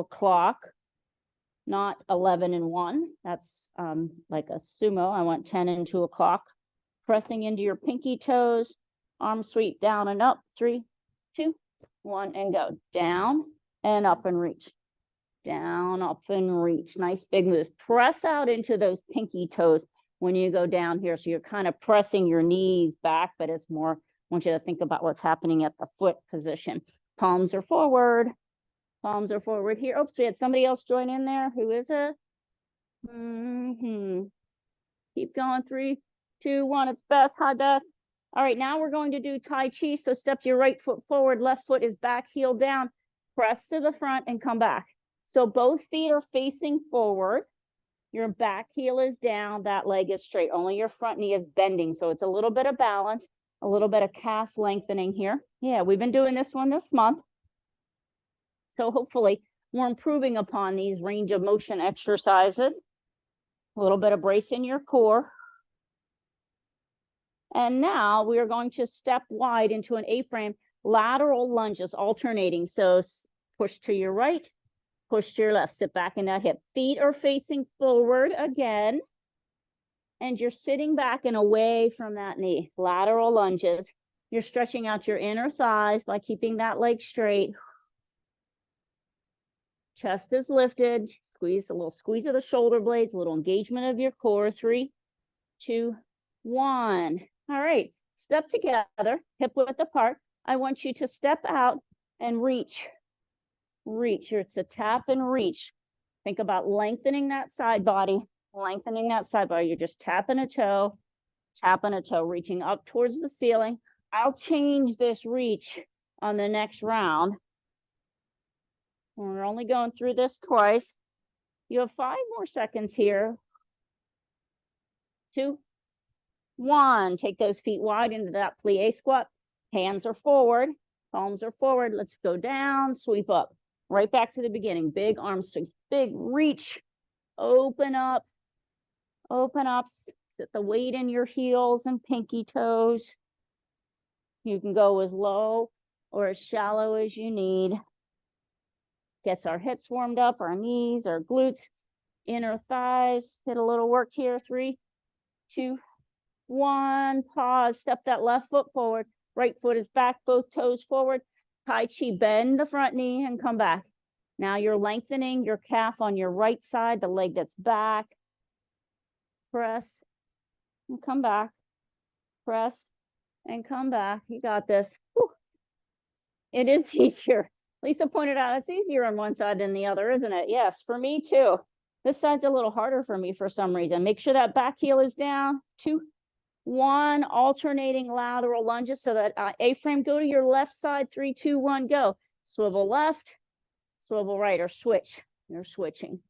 o'clock, not 11 and 1. That's like a sumo. I want 10 and 2 o'clock. Pressing into your pinky toes, arm sweep down and up. 3, 2, 1, and go. Down and up and reach. Down, up and reach. Nice big moves. Press out into those pinky toes when you go down here. So you're kind of pressing your knees back, but it's more, I want you to think about what's happening at the foot position. Palms are forward. Palms are forward here. Oops, we had somebody else join in there. Who is it? Keep going. 3, 2, 1. It's Beth. Hi, Beth. All right, now we're going to do Tai Chi. So step your right foot forward. Left foot is back, heel down. Press to the front and come back. So both feet are facing forward. Your back heel is down. That leg is straight. Only your front knee is bending. So it's a little bit of balance, a little bit of calf lengthening here. Yeah, we've been doing this one this month. So hopefully we're improving upon these range of motion exercises. A little bit of brace in your core. And now we are going to step wide into an A-frame lateral lunges, alternating. So push to your right, push to your left, sit back in that hip. Feet are facing forward again. And you're sitting back and away from that knee. Lateral lunges. You're stretching out your inner thighs by keeping that leg straight. Chest is lifted. Squeeze, a little squeeze of the shoulder blades, a little engagement of your core. 3, 2, 1. All right, step together, hip width apart. I want you to step out and reach. Reach. It's a tap and reach. Think about lengthening that side body, lengthening that side body. You're just tapping a toe, reaching up towards the ceiling. I'll change this reach on the next round. We're only going through this twice. You have 5 more seconds here. 2, 1. Take those feet wide into that plie squat. Hands are forward. Palms are forward. Let's go down, sweep up. Right back to the beginning. Big arm swings. Big reach. Open up. Open up. Sit the weight in your heels and pinky toes. You can go as low or as shallow as you need. Gets our hips warmed up, our knees, our glutes, inner thighs. Hit a little work here. 3, 2, 1. Pause. Step that left foot forward. Right foot is back, both toes forward. Tai Chi, bend the front knee and come back. Now you're lengthening your calf on your right side, the leg that's back. Press and come back. Press and come back. You got this. Whew. It is easier. Lisa pointed out it's easier on one side than the other, isn't it? Yes, for me too. This side's a little harder for me for some reason. Make sure that back heel is down. 2, 1. Alternating lateral lunges so that A-frame, go to your left side. 3, 2, 1, go. Swivel left, swivel right, or switch. You're switching.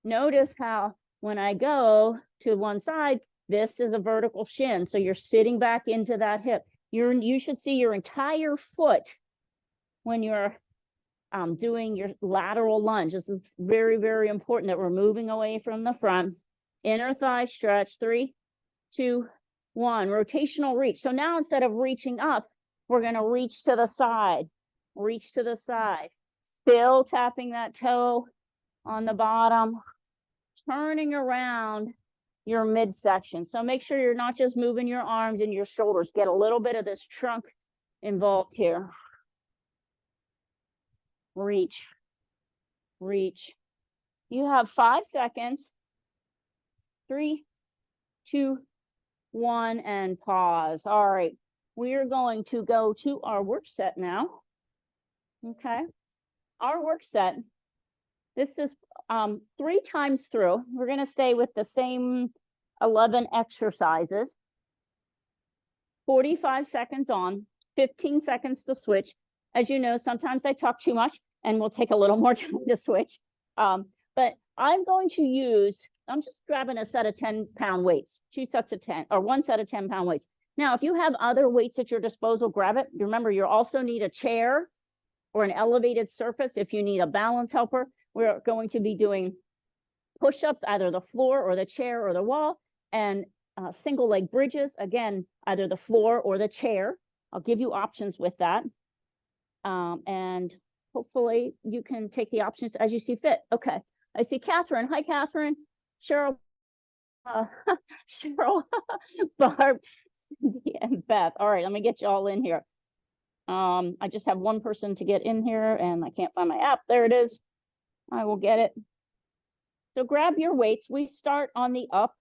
Notice how when I go to one side, this is a vertical shin. So you're sitting back into that hip. You should see your entire foot when you're doing your lateral lunge. This is very, very important that we're moving away from the front. Inner thigh stretch. 3, 2, 1. Rotational reach. So now instead of reaching up, we're going to reach to the side. Reach to the side. Still tapping that toe on the bottom. Turning around your midsection. So make sure you're not just moving your arms and your shoulders. Get a little bit of this trunk involved here. Reach. Reach. You have 5 seconds. 3, 2, 1, and pause. All right. We are going to go to our work set now. Okay. Our work set. This is 3 times through. We're going to stay with the same 11 exercises. 45 seconds on, 15 seconds to switch. As you know, sometimes I talk too much and we'll take a little more time to switch. But I'm going to use, I'm just grabbing a set of 10-pound weights, 2 sets of 10, or 1 set of 10-pound weights. Now, if you have other weights at your disposal, grab it. Remember, you also need a chair or an elevated surface if you need a balance helper. We're going to be doing push-ups, either the floor or the chair or the wall, and single leg bridges, again, either the floor or the chair. I'll give you options with that. And hopefully you can take the options as you see fit. Okay, I see Catherine. Hi, Catherine. Cheryl, Cheryl, Barb, Cindy, and Beth. All right, let me get you all in here. I just have one person to get in here and I can't find my app. There it is. I will get it. So grab your weights. We start on the up.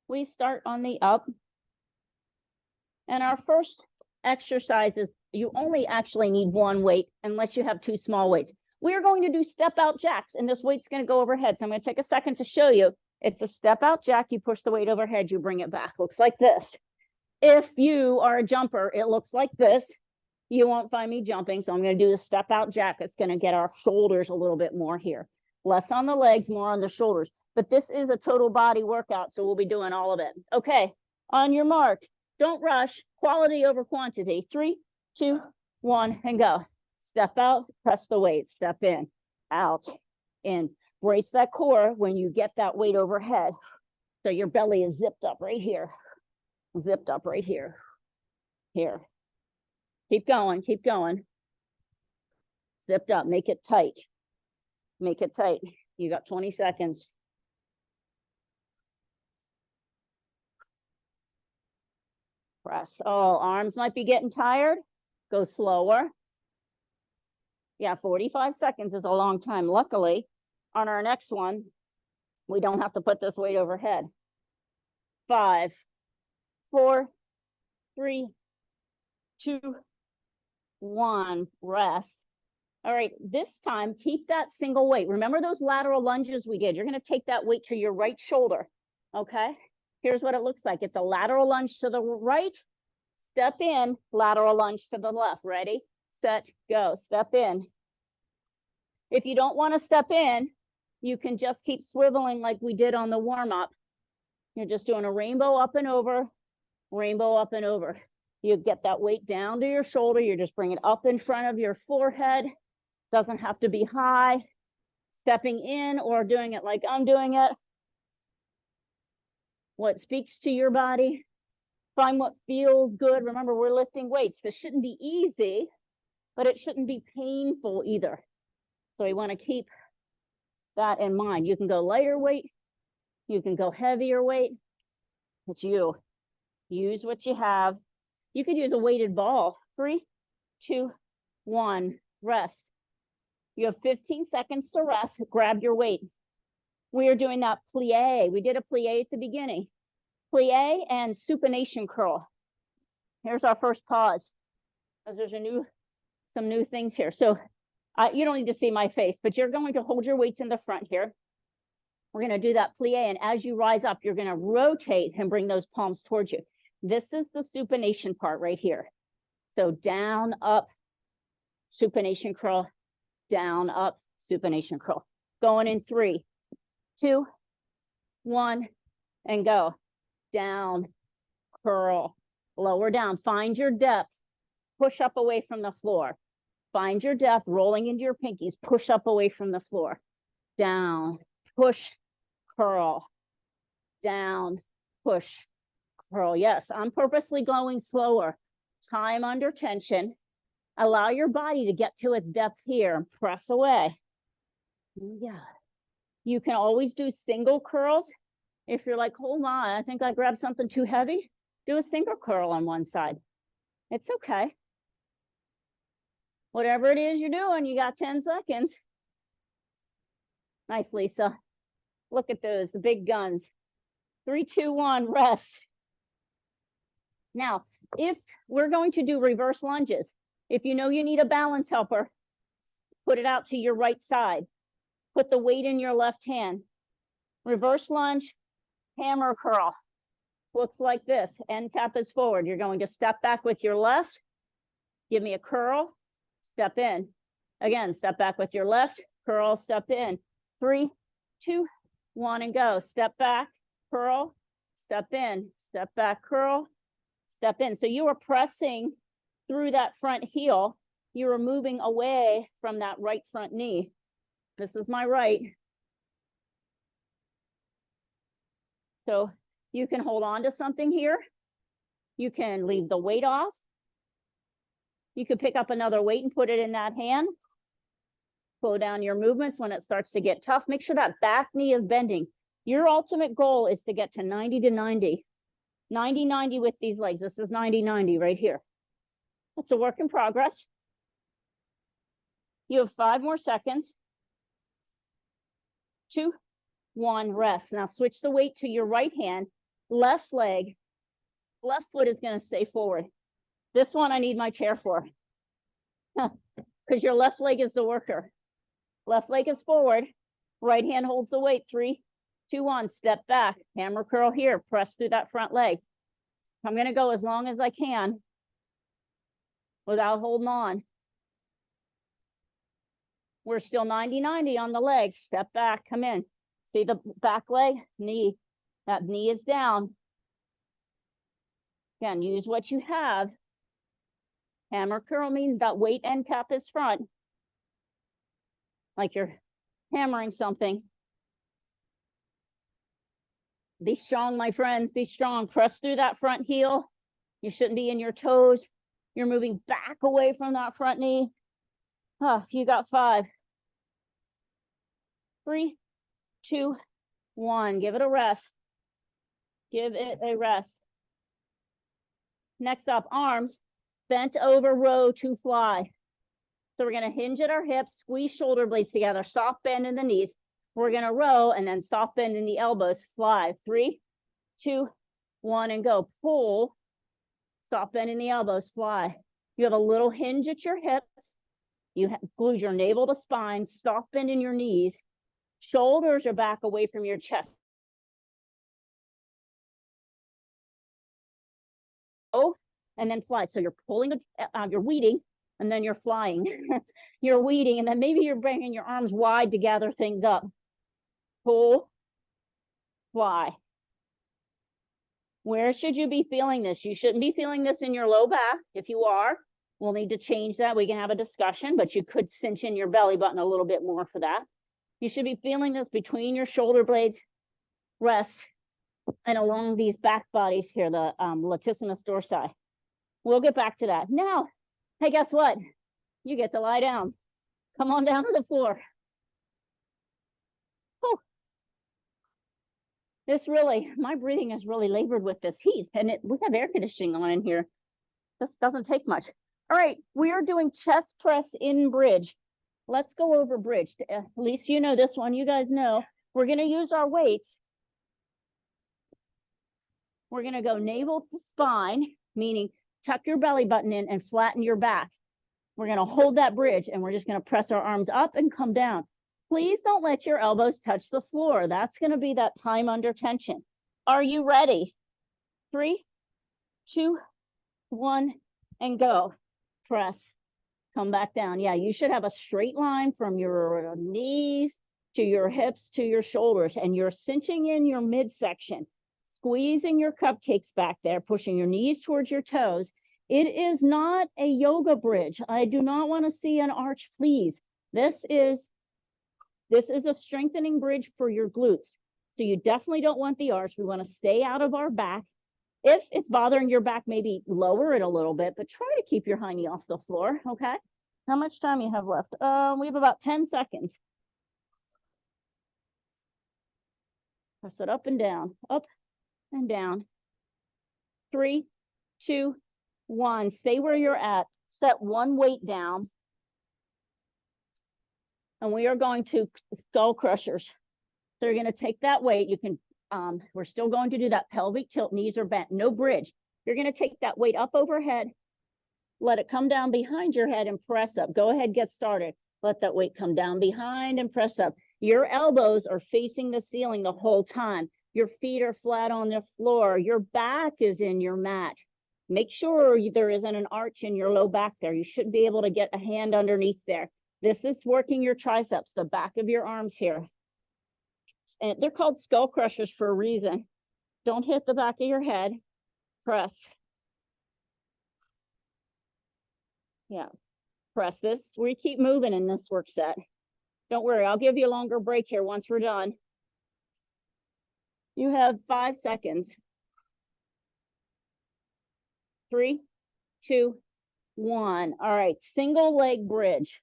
We start on the up. And our first exercise is you only actually need one weight unless you have two small weights. We are going to do step out jacks and this weight's going to go overhead. So I'm going to take a second to show you. It's a step out jack. You push the weight overhead, you bring it back. Looks like this. If you are a jumper, it looks like this. You won't find me jumping. So I'm going to do the step out jack. It's going to get our shoulders a little bit more here. Less on the legs, more on the shoulders. But this is a total body workout. So we'll be doing all of it. Okay. On your mark. Don't rush. Quality over quantity. 3, 2, 1, and go. Step out, press the weight. Step in, out, in. Brace that core when you get that weight overhead. So your belly is zipped up right here. Zipped up right here. Here. Keep going, keep going. Zipped up, make it tight. Make it tight. You got 20 seconds. Press. Oh, arms might be getting tired. Go slower. Yeah, 45 seconds is a long time. Luckily, on our next one, we don't have to put this weight overhead. 5, 4, 3, 2, 1. Rest. All right, this time, keep that single weight. Remember those lateral lunges we did? You're going to take that weight to your right shoulder. Okay, here's what it looks like. It's a lateral lunge to the right. Step in, lateral lunge to the left. Ready, set, go. Step in. If you don't want to step in, you can just keep swiveling like we did on the warm-up. You're just doing a rainbow up and over, rainbow up and over. You get that weight down to your shoulder. You're just bringing it up in front of your forehead. Doesn't have to be high. Stepping in or doing it like I'm doing it. What speaks to your body. Find what feels good. Remember, we're lifting weights. This shouldn't be easy, but it shouldn't be painful either. So we want to keep that in mind. You can go lighter weight. You can go heavier weight. It's you. Use what you have. You could use a weighted ball. 3, 2, 1. Rest. You have 15 seconds to rest. Grab your weight. We are doing that plie. We did a plie at the beginning. Plie and supination curl. Here's our first pause. Because there's some new things here. So you don't need to see my face, but you're going to hold your weights in the front here. We're going to do that plie, and as you rise up, you're going to rotate and bring those palms towards you. This is the supination part right here. So down, up, supination curl, down, up, supination curl. Going in 3, 2, 1, and go. Down, curl, lower down. Find your depth. Push up away from the floor. Find your depth, rolling into your pinkies. Push up away from the floor. Down, push, curl, down, push, curl. Yes, I'm purposely going slower. Time under tension. Allow your body to get to its depth here. Press away. Yeah. You can always do single curls. If you're like, hold on, I think I grabbed something too heavy, do a single curl on one side. It's okay. Whatever it is you're doing, you got 10 seconds. Nice, Lisa. Look at those, the big guns. 3, 2, 1, rest. Now, if we're going to do reverse lunges, if you know you need a balance helper, put it out to your right side. Put the weight in your left hand. Reverse lunge, hammer curl. Looks like this. End cap is forward. You're going to step back with your left. Give me a curl. Step in. Again, step back with your left. Curl, step in. 3, 2, 1, and go. Step back, curl, step in. Step back, curl, step in. So you are pressing through that front heel. You are moving away from that right front knee. This is my right. So you can hold on to something here. You can leave the weight off. You could pick up another weight and put it in that hand. Slow down your movements when it starts to get tough. Make sure that back knee is bending. Your ultimate goal is to get to 90 to 90. 90-90 with these legs. This is 90-90 right here. It's a work in progress. You have 5 more seconds. 2, 1, rest. Now switch the weight to your right hand. Left leg, left foot is going to stay forward. This one I need my chair for. Because your left leg is the worker. Left leg is forward. Right hand holds the weight. 3, 2, 1. Step back. Hammer curl here. Press through that front leg. I'm going to go as long as I can without holding on. We're still 90-90 on the legs. Step back. Come in. See the back leg? Knee. That knee is down. Again, use what you have. Hammer curl means that weight end cap is front. Like you're hammering something. Be strong, my friends. Be strong. Press through that front heel. You shouldn't be in your toes. You're moving back away from that front knee. You got 5. 3, 2, 1. Give it a rest. Give it a rest. Next up, arms. Bent over row to fly. So we're going to hinge at our hips, squeeze shoulder blades together, soft bend in the knees. We're going to row and then soft bend in the elbows. Fly. 3, 2, 1, and go. Pull. Soft bend in the elbows. Fly. You have a little hinge at your hips. You glued your navel to spine. Soft bend in your knees. Shoulders are back away from your chest. Oh, and then fly. So you're pulling, you're weeding, and then you're flying. You're weeding, and then maybe you're bringing your arms wide to gather things up. Pull, fly. Where should you be feeling this? You shouldn't be feeling this in your low back. If you are, we'll need to change that. We can have a discussion, but you could cinch in your belly button a little bit more for that. You should be feeling this between your shoulder blades, rest, and along these back bodies here, the latissimus dorsi. We'll get back to that. Now, hey, guess what? You get to lie down. Come on down to the floor. Oh. This really, my breathing is really labored with this heat, and we have air conditioning on in here. This doesn't take much. All right, we are doing chest press in bridge. Let's go over bridge. At least you know this one. You guys know. We're going to use our weights. We're going to go navel to spine, meaning tuck your belly button in and flatten your back. We're going to hold that bridge, and we're just going to press our arms up and come down. Please don't let your elbows touch the floor. That's going to be that time under tension. Are you ready? 3, 2, 1, and go. Press. Come back down. Yeah, you should have a straight line from your knees to your hips to your shoulders, and you're cinching in your midsection, squeezing your cupcakes back there, pushing your knees towards your toes. It is not a yoga bridge. I do not want to see an arch, please. This is a strengthening bridge for your glutes. So you definitely don't want the arch. We want to stay out of our back. If it's bothering your back, maybe lower it a little bit, but try to keep your high knee off the floor, okay? How much time you have left? We have about 10 seconds. Press it up and down, up and down. 3, 2, 1. Stay where you're at. Set one weight down. And we are going to skull crushers. So you're going to take that weight. You can, we're still going to do that pelvic tilt. Knees are bent. No bridge. You're going to take that weight up overhead. Let it come down behind your head and press up. Go ahead, get started. Let that weight come down behind and press up. Your elbows are facing the ceiling the whole time. Your feet are flat on the floor. Your back is in your mat. Make sure there isn't an arch in your low back there. You should be able to get a hand underneath there. This is working your triceps, the back of your arms here. And they're called skull crushers for a reason. Don't hit the back of your head. Press. Yeah, press this. We keep moving in this work set. Don't worry, I'll give you a longer break here once we're done. You have 5 seconds. 3, 2, 1. All right, single leg bridge.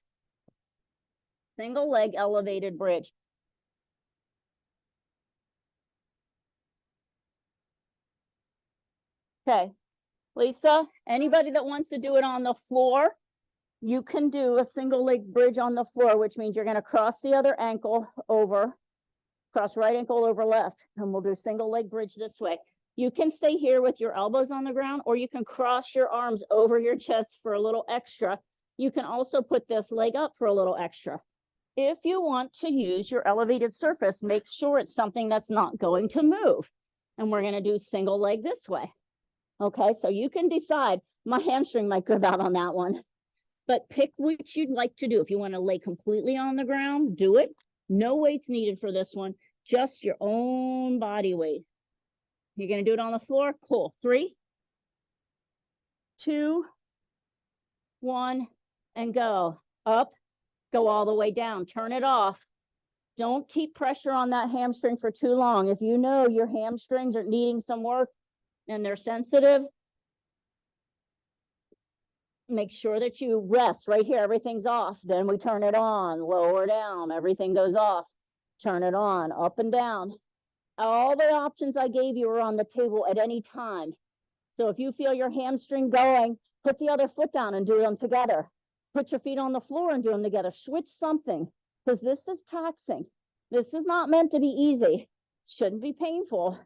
Single leg elevated bridge. Okay, Lisa, anybody that wants to do it on the floor, you can do a single leg bridge on the floor, which means you're going to cross the other ankle over, cross right ankle over left, and we'll do single leg bridge this way. You can stay here with your elbows on the ground, or you can cross your arms over your chest for a little extra. You can also put this leg up for a little extra. If you want to use your elevated surface, make sure it's something that's not going to move. And we're going to do single leg this way. Okay, so you can decide. My hamstring might give out on that one, but pick which you'd like to do. If you want to lay completely on the ground, do it. No weights needed for this one, just your own body weight. You're going to do it on the floor? Cool. 3, 2, 1, and go. Up, go all the way down. Turn it off. Don't keep pressure on that hamstring for too long. If you know your hamstrings are needing some work and they're sensitive, make sure that you rest right here. Everything's off. Then we turn it on, lower down. Everything goes off. Turn it on, up and down. All the options I gave you are on the table at any time. So if you feel your hamstring going, put the other foot down and do them together. Put your feet on the floor and do them together. Switch something, because this is taxing. This is not meant to be easy. Shouldn't be painful.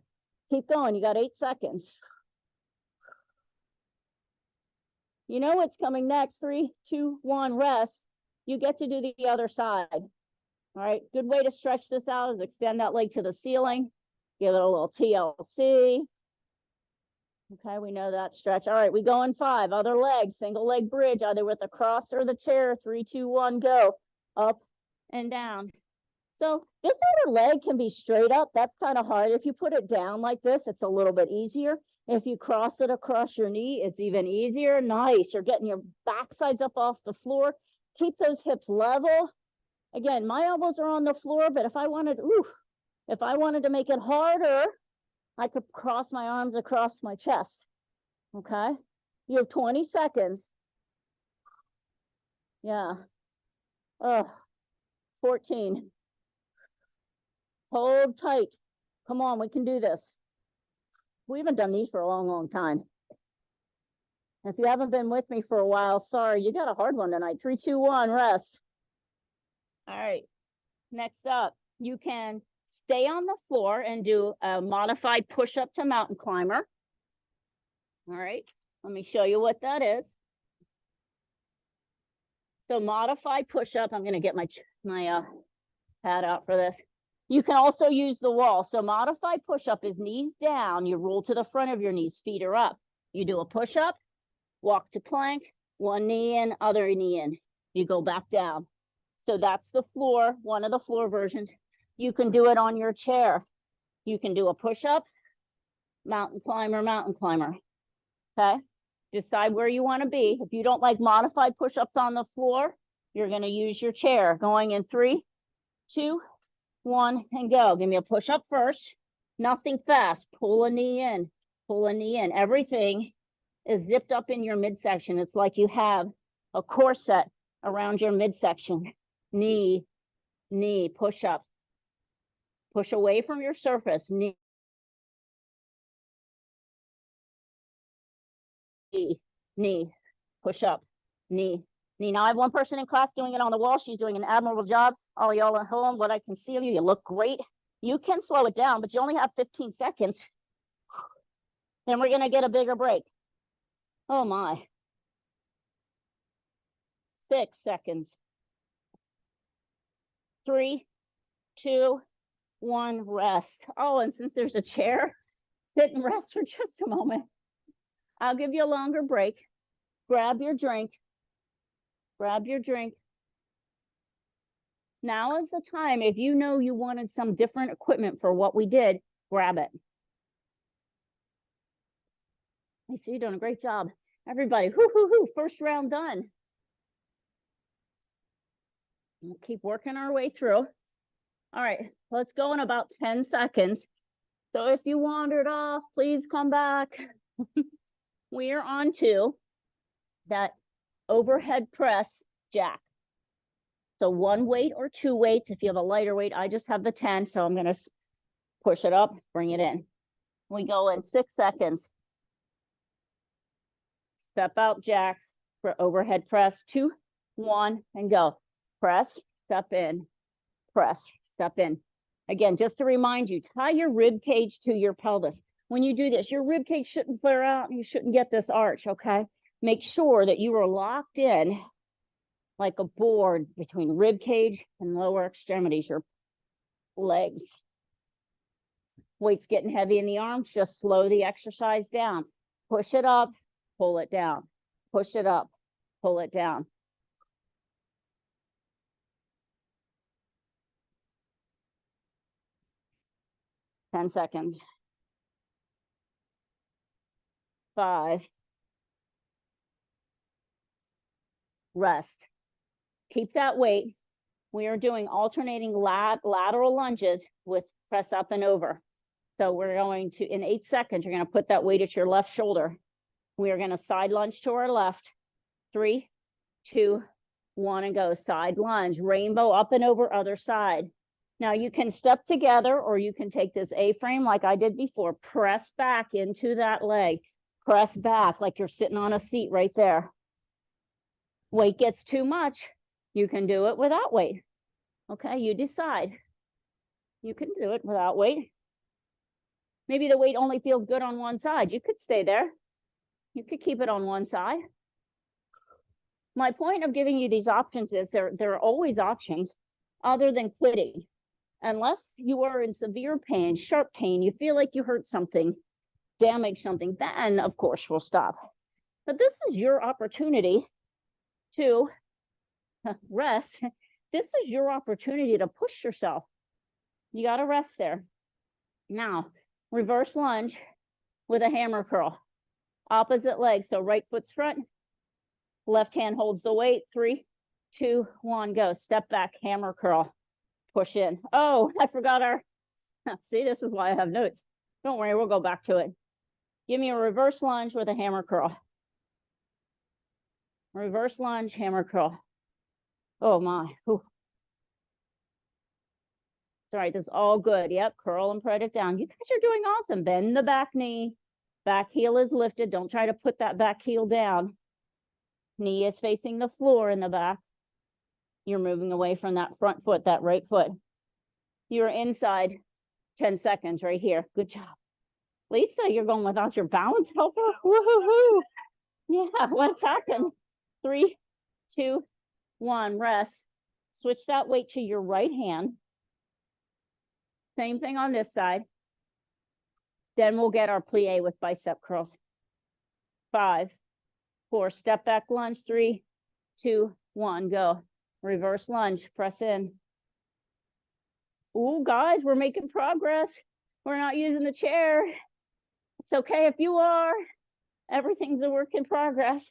Keep going. You got 8 seconds. You know what's coming next. 3, 2, 1, rest. You get to do the other side. All right, good way to stretch this out is extend that leg to the ceiling. Give it a little TLC. Okay, we know that stretch. All right, we go in 5. Other leg, single leg bridge, either with the cross or the chair. 3, 2, 1, go. Up and down. So this other leg can be straight up. That's kind of hard. If you put it down like this, it's a little bit easier. If you cross it across your knee, it's even easier. Nice. You're getting your backsides up off the floor. Keep those hips level. Again, my elbows are on the floor, but if I wanted to make it harder, I could cross my arms across my chest. Okay? You have 20 seconds. Yeah. 14. Hold tight. Come on, we can do this. We haven't done these for a long, long time. If you haven't been with me for a while, sorry, you got a hard one tonight. 3, 2, 1, rest. All right, next up, you can stay on the floor and do a modified push-up to mountain climber. All right, let me show you what that is. So modified push-up, I'm gonna get my pad out for this. You can also use the wall. So modified push-up is knees down. You roll to the front of your knees, feet are up. You do a push-up, walk to plank, one knee in, other knee in. You go back down. So that's the floor, one of the floor versions. You can do it on your chair. You can do a push-up, mountain climber. Okay? Decide where you want to be. If you don't like modified push-ups on the floor, you're going to use your chair. Going in 3, 2, 1, and go. Give me a push-up first. Nothing fast. Pull a knee in. Pull a knee in. Everything is zipped up in your midsection. It's like you have a corset around your midsection. Knee, knee, push up. Push away from your surface. Knee, knee, push up. Knee, knee. Now I have one person in class doing it on the wall. She's doing an admirable job. All y'all at home, what I can see of you, you look great. You can slow it down, but you only have 15 seconds. Then we're gonna get a bigger break. Oh my. 6 seconds. 3, 2, 1, rest. Oh, and since there's a chair, sit and rest for just a moment. I'll give you a longer break. Grab your drink. Grab your drink. Now is the time. If you know you wanted some different equipment for what we did, grab it. I see you're doing a great job. Everybody, first round done. We'll keep working our way through. All right, let's go in about 10 seconds. So if you wandered off, please come back. We are on to that overhead press, jack. So one weight or two weights. If you have a lighter weight, I just have the 10. So I'm going to push it up, bring it in. We go in 6 seconds. Step out jacks for overhead press. 2, 1, and go. Press, step in, press, step in. Again, just to remind you, tie your rib cage to your pelvis. When you do this, your rib cage shouldn't flare out and you shouldn't get this arch, okay? Make sure that you are locked in like a board between rib cage and lower extremities, your legs. Weight's getting heavy in the arms, just slow the exercise down. Push it up, pull it down. Push it up, pull it down. Ten seconds. 5. Rest. Keep that weight. We are doing alternating lateral lunges with press up and over. So we're going to, in 8 seconds, you're going to put that weight at your left shoulder. We are going to side lunge to our left. 3, 2, 1, and go. Side lunge, rainbow up and over other side. Now you can step together or you can take this A-frame like I did before. Press back into that leg. Press back like you're sitting on a seat right there. Weight gets too much, you can do it without weight. Okay, you decide. You can do it without weight. Maybe the weight only feels good on one side. You could stay there. You could keep it on one side. My point of giving you these options is there are always options other than quitting. Unless you are in severe pain, sharp pain, you feel like you hurt something, damaged something, then of course we'll stop. But this is your opportunity to rest. This is your opportunity to push yourself. You got to rest there. Now, reverse lunge with a hammer curl. Opposite leg, so right foot's front, left hand holds the weight. 3, 2, 1, go. Step back, hammer curl, push in. Oh, I forgot our, see, this is why I have notes. Don't worry, we'll go back to it. Give me a reverse lunge with a hammer curl. Reverse lunge, hammer curl. Oh my. Ooh. All right, this is all good. Yep, curl and put it down. You guys are doing awesome. Bend the back knee. Back heel is lifted. Don't try to put that back heel down. Knee is facing the floor in the back. You're moving away from that front foot, that right foot. You're inside 10 seconds right here. Good job. Lisa, you're going without your balance helper? Woo-hoo-hoo. Yeah, what's happened? 3, 2, 1, rest. Switch that weight to your right hand. Same thing on this side. Then we'll get our plie with bicep curls. 5, 4, step back lunge. 3, 2, 1, go. Reverse lunge, press in. Ooh, guys, we're making progress. We're not using the chair. It's okay if you are. Everything's a work in progress.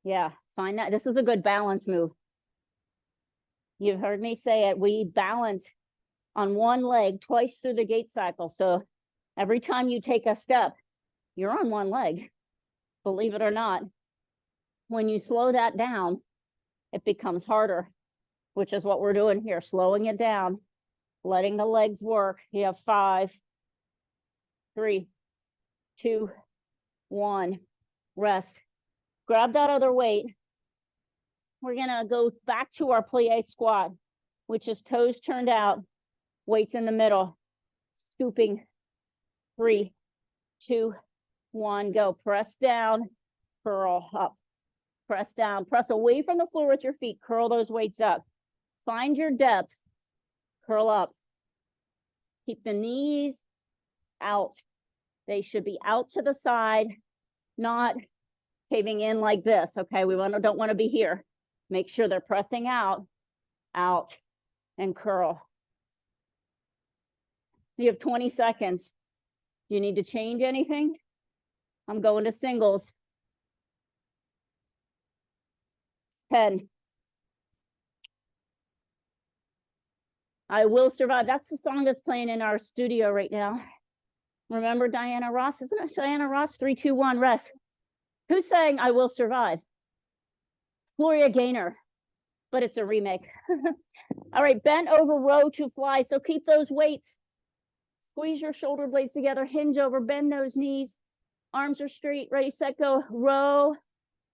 Yeah, find that. This is a good balance move. You've heard me say it. We balance on one leg twice through the gait cycle. So every time you take a step, you're on one leg, believe it or not. When you slow that down, it becomes harder, which is what we're doing here, slowing it down, letting the legs work. You have 5, 3, 2, 1, rest. Grab that other weight. We're gonna go back to our plie squat, which is toes turned out, weights in the middle, scooping. 3, 2, 1, go. Press down, curl up. Press down, press away from the floor with your feet, curl those weights up. Find your depth, curl up. Keep the knees out. They should be out to the side, not caving in like this, okay? We don't want to be here. Make sure they're pressing out, and curl. You have 20 seconds. You need to change anything? I'm going to singles. 10. I will survive. That's the song that's playing in our studio right now. Remember Diana Ross? Isn't it Diana Ross? 3, 2, 1, rest. Who's saying I will survive? Gloria Gaynor, but it's a remake. All right, bent over, row to fly. So keep those weights. Squeeze your shoulder blades together, hinge over, bend those knees. Arms are straight, ready, set, go, row.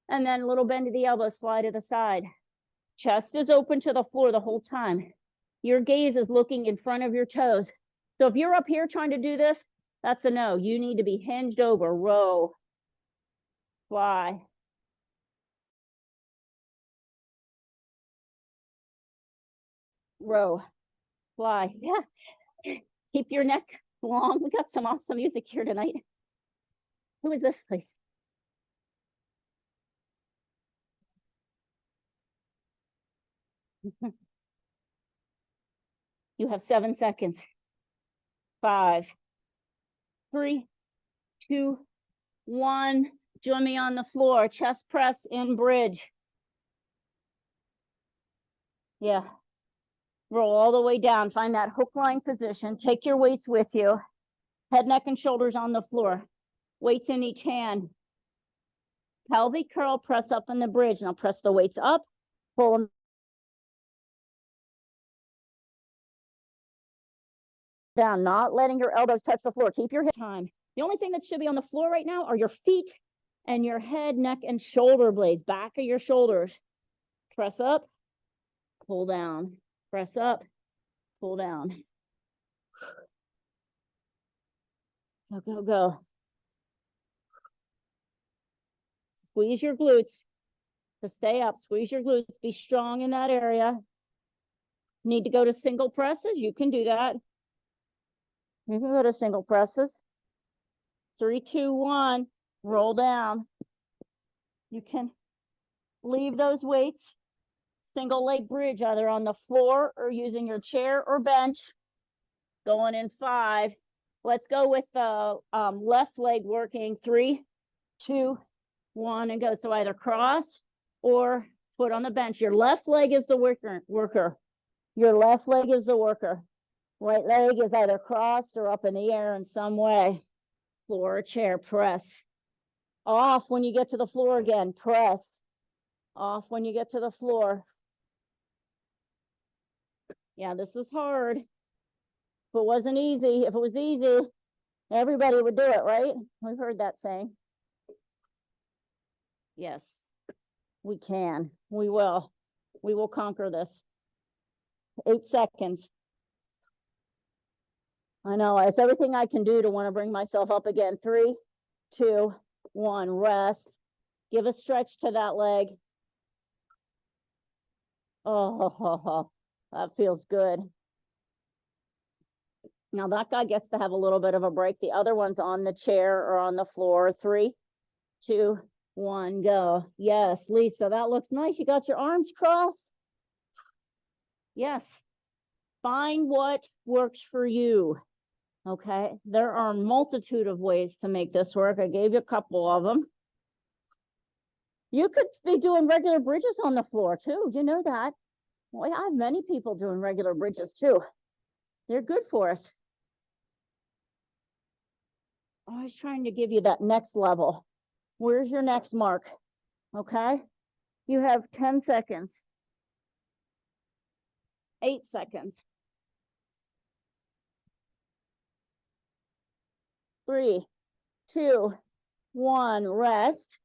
And then a little bend to the elbows, fly to the side. Chest is open to the floor the whole time. Your gaze is looking in front of your toes. So if you're up here trying to do this, that's a no. You need to be hinged over, row, fly. Row, fly. Yeah. Keep your neck long. We got some awesome music here tonight. Who is this, please? You have 7 seconds. 5, 3, 2, 1. Join me on the floor. Chest press in bridge. Yeah. Roll all the way down. Find that hook lying position. Take your weights with you. Head, neck, and shoulders on the floor. Weights in each hand. Pelvic curl, press up in the bridge. Now press the weights up. Pull them down, not letting your elbows touch the floor. Keep your hip time. The only thing that should be on the floor right now are your feet and your head, neck, and shoulder blades. Back of your shoulders. Press up, pull down. Press up, pull down. Go, go, go. Squeeze your glutes to stay up. Squeeze your glutes. Be strong in that area. Need to go to single presses? You can do that. You can go to single presses. 3, 2, 1. Roll down. You can leave those weights. Single leg bridge, either on the floor or using your chair or bench. Going in 5. Let's go with the left leg working. 3, 2, 1, and go. So either cross or foot on the bench. Your left leg is the worker. Your left leg is the worker. Right leg is either crossed or up in the air in some way. Floor or chair, press. Off when you get to the floor again, press. Off when you get to the floor. Yeah, this is hard. If it wasn't easy, if it was easy, everybody would do it, right? We've heard that saying. Yes, we can. We will. We will conquer this. 8 seconds. I know, it's everything I can do to want to bring myself up again. 3, 2, 1, rest. Give a stretch to that leg. Oh, that feels good. Now that guy gets to have a little bit of a break. The other one's on the chair or on the floor. 3, 2, 1, go. Yes, Lisa, that looks nice. You got your arms crossed. Yes. Find what works for you. Okay, there are a multitude of ways to make this work. I gave you a couple of them. You could be doing regular bridges on the floor too. You know that. Well, I have many people doing regular bridges too. They're good for us. I was trying to give you that next level. Where's your next mark? Okay, you have 10 seconds. 8 seconds. 3, 2, 1, rest.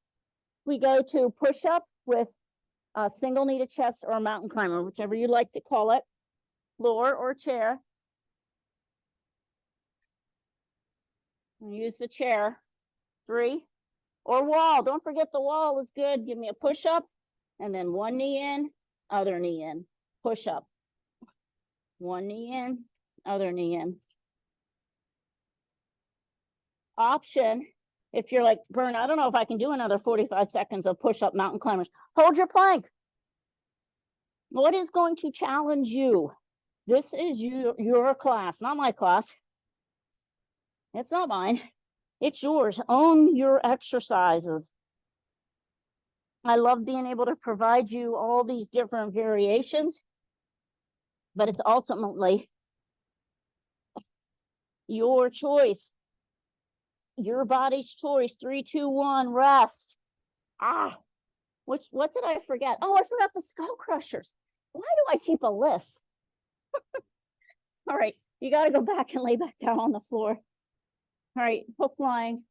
We go to push up with a single knee to chest or a mountain climber, whichever you like to call it, floor or chair. And use the chair. 3, or wall. Don't forget the wall is good. Give me a push up and then one knee in, other knee in, push up. One knee in, other knee in. Option, if you're like, Bern, I don't know if I can do another 45 seconds of push-up mountain climbers. Hold your plank. What is going to challenge you? This is your class, not my class. It's not mine. It's yours. Own your exercises. I love being able to provide you all these different variations, but it's ultimately your choice. Your body's choice. 3, 2, 1, rest. What did I forget? Oh, I forgot the skull crushers. Why do I keep a list? All right, you got to go back and lay back down on the floor. All right, hook line,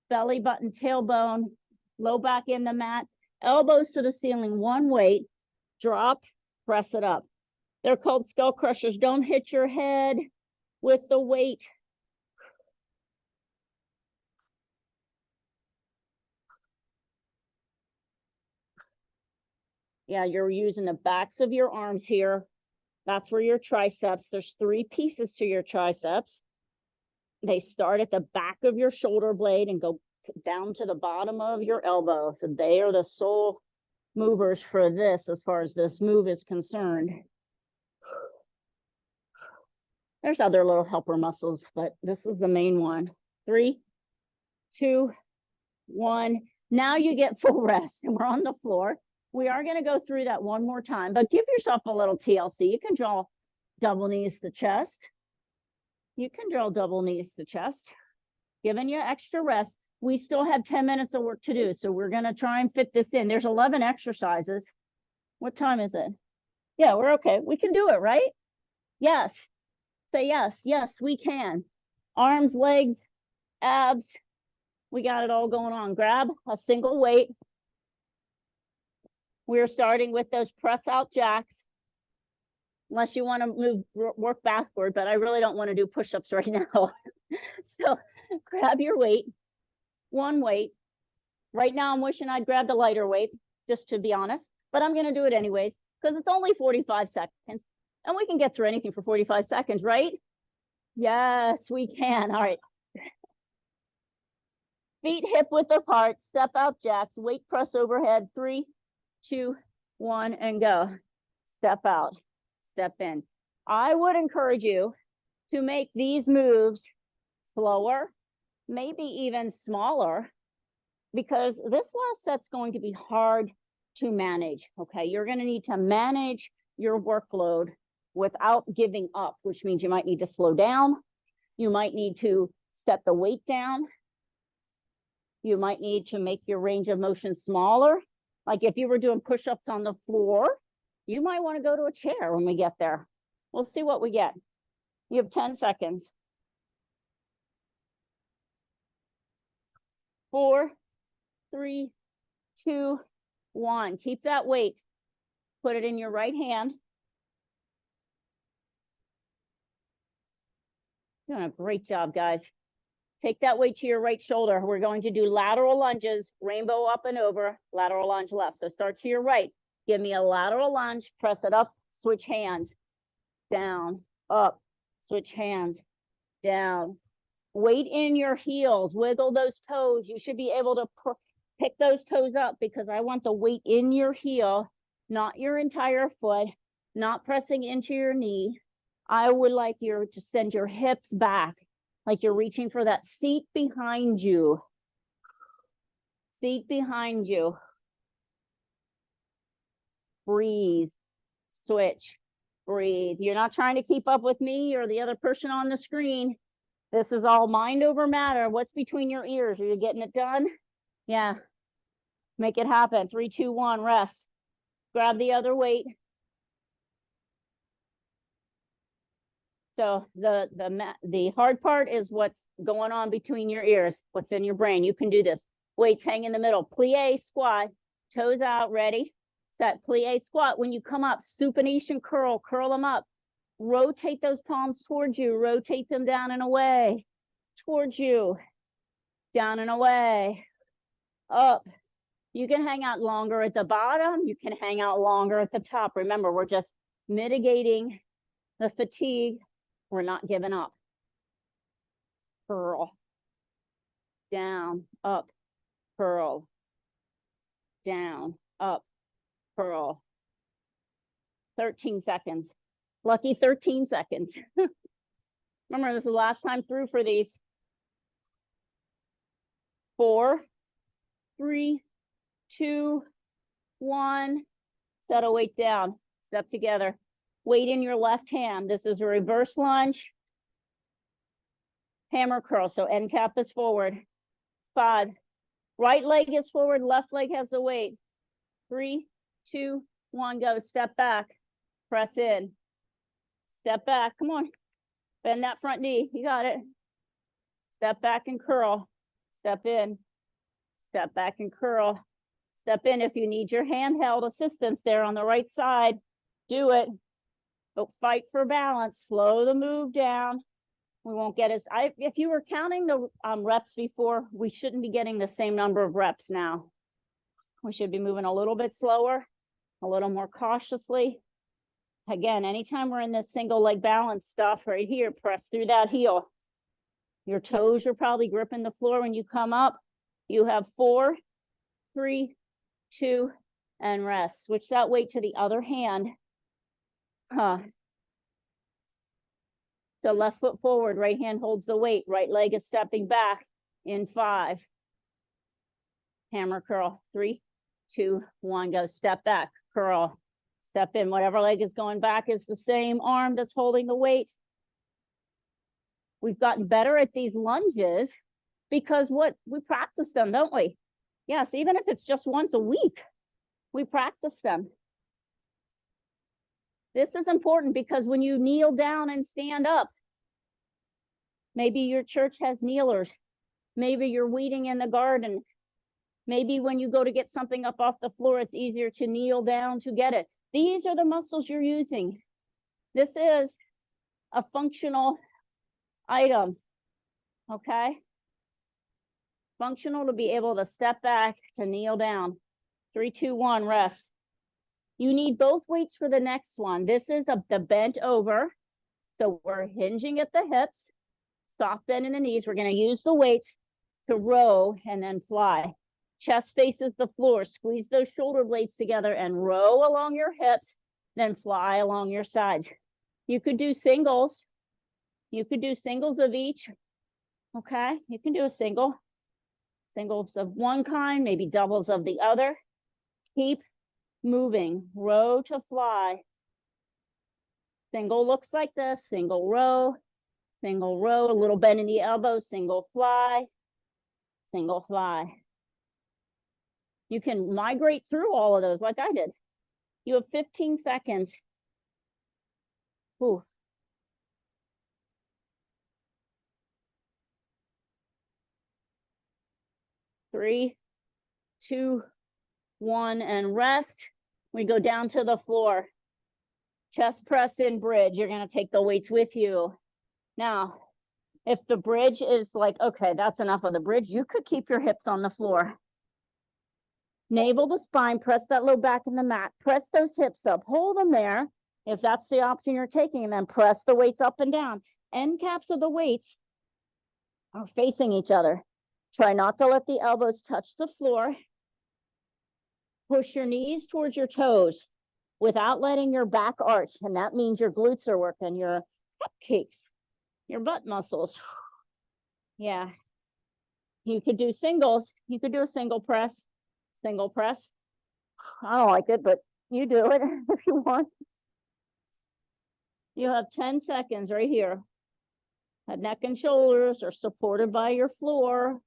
belly button, tailbone, low back in the mat, elbows to the ceiling, one weight, drop, press it up. They're called skull crushers. Don't hit your head with the weight. Yeah, you're using the backs of your arms here. That's where your triceps, there's 3 pieces to your triceps. They start at the back of your shoulder blade and go down to the bottom of your elbow. So they are the sole movers for this as far as this move is concerned. There's other little helper muscles, but this is the main one. 3, 2, 1. Now you get full rest and we're on the floor. We are going to go through that one more time, but give yourself a little TLC. You can draw double knees to chest. You can draw double knees to chest. Giving you extra rest. We still have 10 minutes of work to do, so we're going to try and fit this in. There's 11 exercises. What time is it? Yeah, we're okay. We can do it, right? Yes. Say yes. Yes, we can. Arms, legs, abs. We got it all going on. Grab a single weight. We're starting with those press out jacks. Unless you want to work backward, but I really don't want to do push-ups right now. So grab your weight, one weight. Right now, I'm wishing I'd grabbed a lighter weight, just to be honest, but I'm going to do it anyways, because it's only 45 seconds, and we can get through anything for 45 seconds, right? Yes, we can. All right. Feet hip width apart, step out jacks, weight press overhead, 3, 2, 1, and go. Step out. Step in. I would encourage you to make these moves slower, maybe even smaller, because this last set's going to be hard to manage. Okay, you're going to need to manage your workload without giving up, which means you might need to slow down. You might need to set the weight down. You might need to make your range of motion smaller. Like if you were doing push-ups on the floor, you might want to go to a chair when we get there. We'll see what we get. You have 10 seconds. 4, 3, 2, 1. Keep that weight. Put it in your right hand. Doing a great job, guys. Take that weight to your right shoulder. We're going to do lateral lunges, rainbow up and over, lateral lunge left. So start to your right. Give me a lateral lunge, press it up, switch hands, down, up, switch hands, down. Weight in your heels, wiggle those toes. You should be able to pick those toes up because I want the weight in your heel, not your entire foot, not pressing into your knee. I would like you to send your hips back, like you're reaching for that seat behind you. Seat behind you. Breathe, switch, breathe. You're not trying to keep up with me or the other person on the screen. This is all mind over matter. What's between your ears? Are you getting it done? Yeah. Make it happen. 3, 2, 1, rest. Grab the other weight. So the hard part is what's going on between your ears, what's in your brain. You can do this. Weights hang in the middle. Plie, squat, toes out, ready, set, plie, squat. When you come up, supination curl, curl them up. Rotate those palms towards you. Rotate them down and away. Towards you. Down and away. Up. You can hang out longer at the bottom. You can hang out longer at the top. Remember, we're just mitigating the fatigue. We're not giving up. Curl. Down, up, curl. Down, up, curl. 13 seconds. Lucky 13 seconds. Remember, this is the last time through for these. 4, 3, 2, 1. Settle weight down. Step together. Weight in your left hand. This is a reverse lunge. Hammer curl. So end cap is forward. 5. Right leg is forward, left leg has the weight. 3, 2, 1, go. Step back, press in, step back. Come on, bend that front knee. You got it. Step back and curl. Step in, step back and curl. Step in. If you need your handheld assistance there on the right side, do it. But fight for balance. Slow the move down. We won't get as if you were counting the reps before, we shouldn't be getting the same number of reps now. We should be moving a little bit slower, a little more cautiously. Again, anytime we're in this single leg balance stuff right here, press through that heel. Your toes are probably gripping the floor when you come up. You have 4, 3, 2, and rest. Switch that weight to the other hand. So left foot forward, right hand holds the weight, right leg is stepping back in 5. Hammer curl, 3, 2, 1, go. Step back, curl, step in. Whatever leg is going back is the same arm that's holding the weight. We've gotten better at these lunges because we practice them, don't we? Yes, even if it's just once a week, we practice them. This is important because when you kneel down and stand up, maybe your church has kneelers. Maybe you're weeding in the garden. Maybe when you go to get something up off the floor, it's easier to kneel down to get it. These are the muscles you're using. This is a functional item, okay? Functional to be able to step back, to kneel down. 3, 2, 1, rest. You need both weights for the next one. This is the bent over. So we're hinging at the hips, soft bend in the knees. We're going to use the weights to row and then fly. Chest faces the floor. Squeeze those shoulder blades together and row along your hips, then fly along your sides. You could do singles. You could do singles of each. Okay, you can do a single. Singles of one kind, maybe doubles of the other. Keep moving, row to fly. Single looks like this, single row, a little bend in the elbow, single fly, single fly. You can migrate through all of those like I did. You have 15 seconds. Ooh. Three, 2, 1, and rest. We go down to the floor. Chest press in bridge. You're going to take the weights with you. Now, if the bridge is like, okay, that's enough of the bridge, you could keep your hips on the floor. Navel to spine, press that low back in the mat. Press those hips up. Hold them there if that's the option you're taking, and then press the weights up and down. End caps of the weights are facing each other. Try not to let the elbows touch the floor. Push your knees towards your toes without letting your back arch. And that means your glutes are working, your cupcakes, your butt muscles. Yeah. You could do singles. You could do a single press. Single press. I don't like it, but you do it if you want. You have 10 seconds right here. Head, neck, and shoulders are supported by your floor.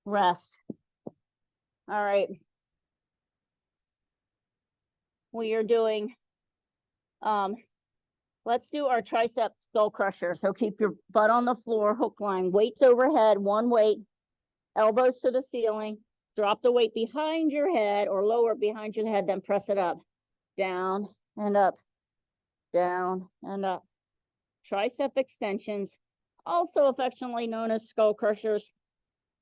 Rest. All right. We are doing, let's do our tricep skull crusher. So keep your butt on the floor, hook line, weights overhead, one weight, elbows to the ceiling, drop the weight behind your head or lower behind your head, then press it up, down and up, down and up. Tricep extensions, also affectionately known as skull crushers.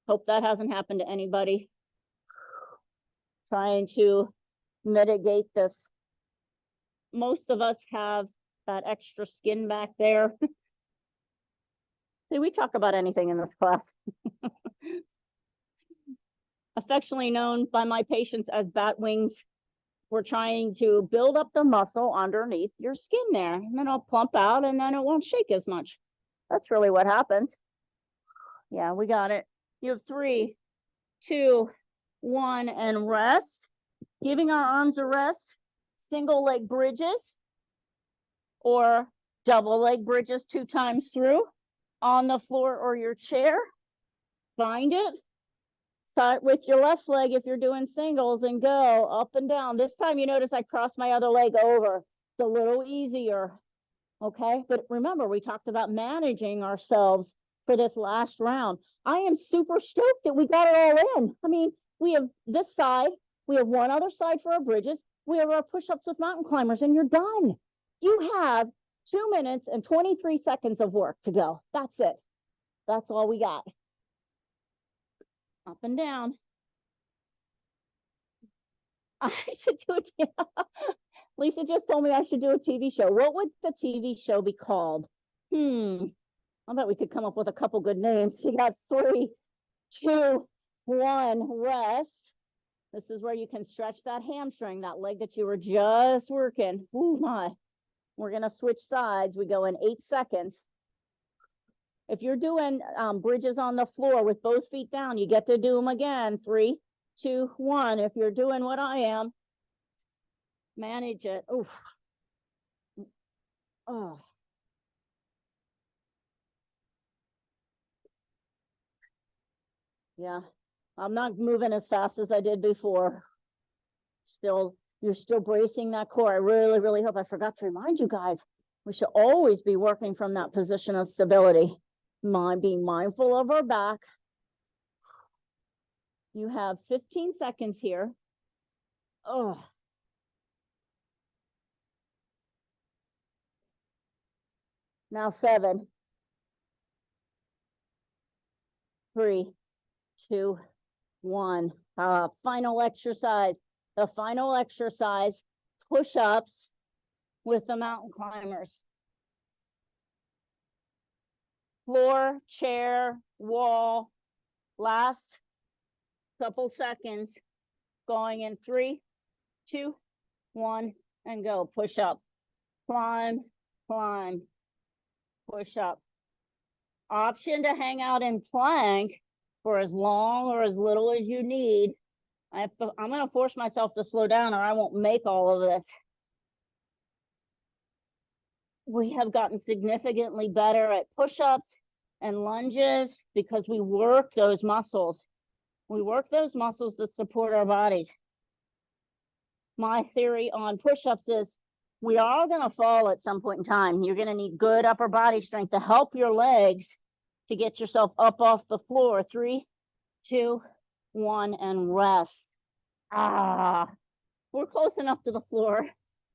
Hope that hasn't happened to anybody. Trying to mitigate this. Most of us have that extra skin back there. See, we talk about anything in this class. Affectionately known by my patients as bat wings. We're trying to build up the muscle underneath your skin there, and then it'll plump out and then it won't shake as much. That's really what happens. Yeah, we got it. You have 3, 2, 1, and rest. Giving our arms a rest. Single leg bridges or double leg bridges 2 times through. on the floor or your chair. Find it. Start with your left leg if you're doing singles and go up and down. This time you notice I crossed my other leg over. It's a little easier. Okay, but remember, we talked about managing ourselves for this last round. I am super stoked that we got it all in. I mean, we have this side, we have one other side for our bridges, we have our push-ups with mountain climbers, and you're done. You have 2 minutes and 23 seconds of work to go. That's it. That's all we got. Up and down. I should do it. Lisa just told me I should do a TV show. What would the TV show be called? I bet we could come up with a couple good names. You got 3, 2, 1, rest. This is where you can stretch that hamstring, that leg that you were just working. Ooh, my. We're going to switch sides. We go in 8 seconds. If you're doing bridges on the floor with both feet down, you get to do them again. 3, 2, 1. If you're doing what I am, manage it. Oof. Oh. Yeah, I'm not moving as fast as I did before. You're still bracing that core. I really, really hope. I forgot to remind you guys, we should always be working from that position of stability. Being mindful of our back. You have 15 seconds here. Oh. Now 7, 3, 2, 1. Final exercise. The final exercise, push-ups with the mountain climbers. Floor, chair, wall. Last couple seconds. Going in 3, 2, 1, and go. Push up. Climb, climb. Push up. Option to hang out in plank for as long or as little as you need. I'm going to force myself to slow down or I won't make all of this. We have gotten significantly better at push-ups and lunges because we work those muscles. We work those muscles that support our bodies. My theory on push-ups is we are all going to fall at some point in time. You're going to need good upper body strength to help your legs to get yourself up off the floor. 3, 2, 1, and rest. We're close enough to the floor.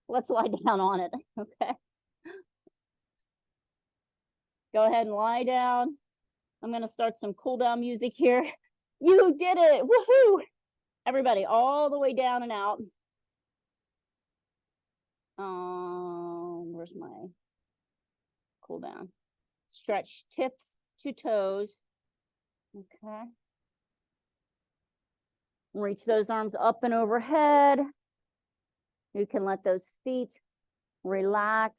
Let's lie down on it, okay? Go ahead and lie down. I'm gonna start some cool down music here. You did it, woohoo! Everybody, all the way down and out. Where's my cool down? Stretch tips to toes, okay? Reach those arms up and overhead. You can let those feet relax.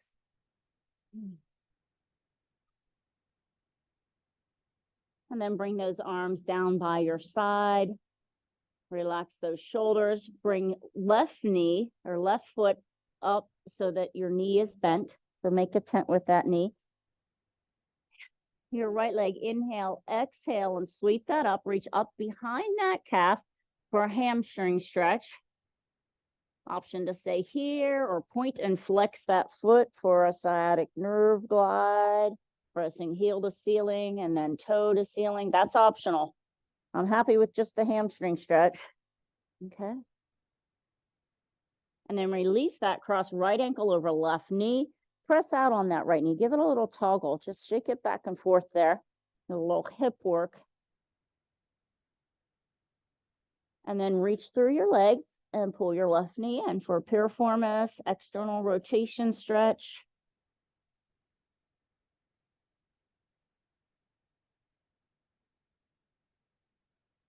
And then bring those arms down by your side. Relax those shoulders. Bring left knee or left foot up so that your knee is bent. So make a tent with that knee. Your right leg, inhale, exhale, and sweep that up. Reach up behind that calf for a hamstring stretch. Option to stay here or point and flex that foot for a sciatic nerve glide. Pressing heel to ceiling and then toe to ceiling. That's optional. I'm happy with just the hamstring stretch. Okay. And then release that, cross right ankle over left knee. Press out on that right knee. Give it a little toggle. Just shake it back and forth there. A little hip work. And then reach through your legs and pull your left knee in for piriformis, external rotation stretch.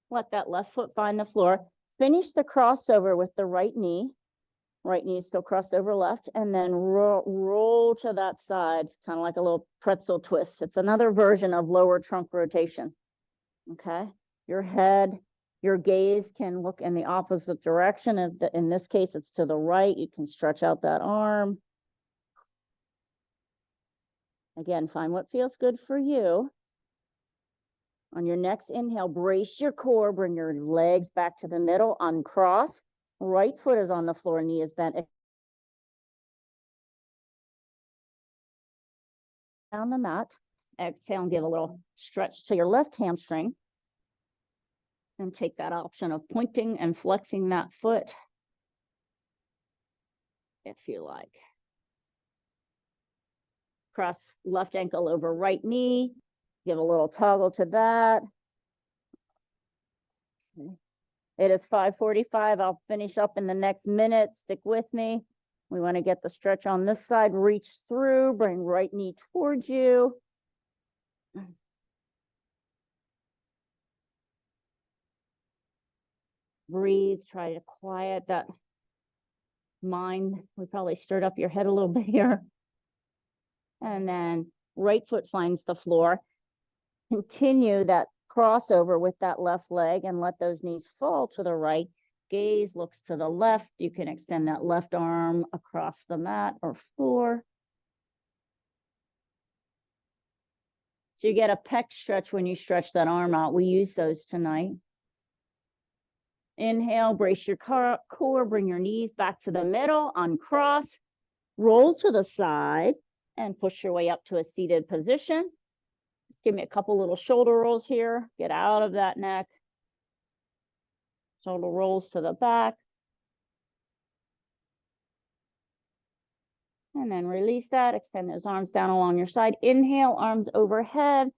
Let that left foot find the floor. Finish the crossover with the right knee. Right knee is still crossed over left, and then roll to that side. It's kind of like a little pretzel twist. It's another version of lower trunk rotation. Okay, your head, your gaze can look in the opposite direction. In this case, it's to the right. You can stretch out that arm. Again, find what feels good for you. On your next inhale, brace your core, bring your legs back to the middle, uncross. Right foot is on the floor, knee is bent. Down the mat. Exhale and give a little stretch to your left hamstring. And take that option of pointing and flexing that foot if you like. Cross left ankle over right knee. Give a little toggle to that. It is 5:45. I'll finish up in the next minute. Stick with me. We want to get the stretch on this side. Reach through, bring right knee towards you. Breathe, try to quiet that mind. We probably stirred up your head a little bit here. And then right foot finds the floor. Continue that crossover with that left leg and let those knees fall to the right. Gaze looks to the left. You can extend that left arm across the mat or floor. So you get a pec stretch when you stretch that arm out. We use those tonight. Inhale, brace your core, bring your knees back to the middle, uncross, roll to the side, and push your way up to a seated position. Just give me a couple little shoulder rolls here. Get out of that neck. Shoulder rolls to the back. And then release that. Extend those arms down along your side. Inhale, arms overhead.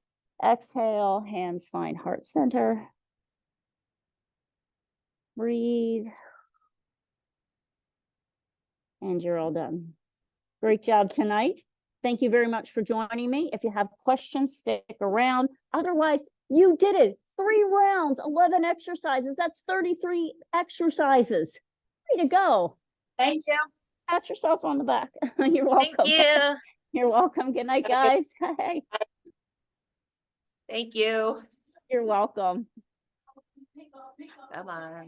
Exhale, hands find heart center. Breathe. And you're all done. Great job tonight. Thank you very much for joining me. If you have questions, stick around. Otherwise, you did it. 3 rounds, 11 exercises. That's 33 exercises. Way to go. Thank you. Pat yourself on the back. You're welcome. Thank you. You're welcome. Good night, guys. Hey. Thank you. You're welcome. Bye-bye.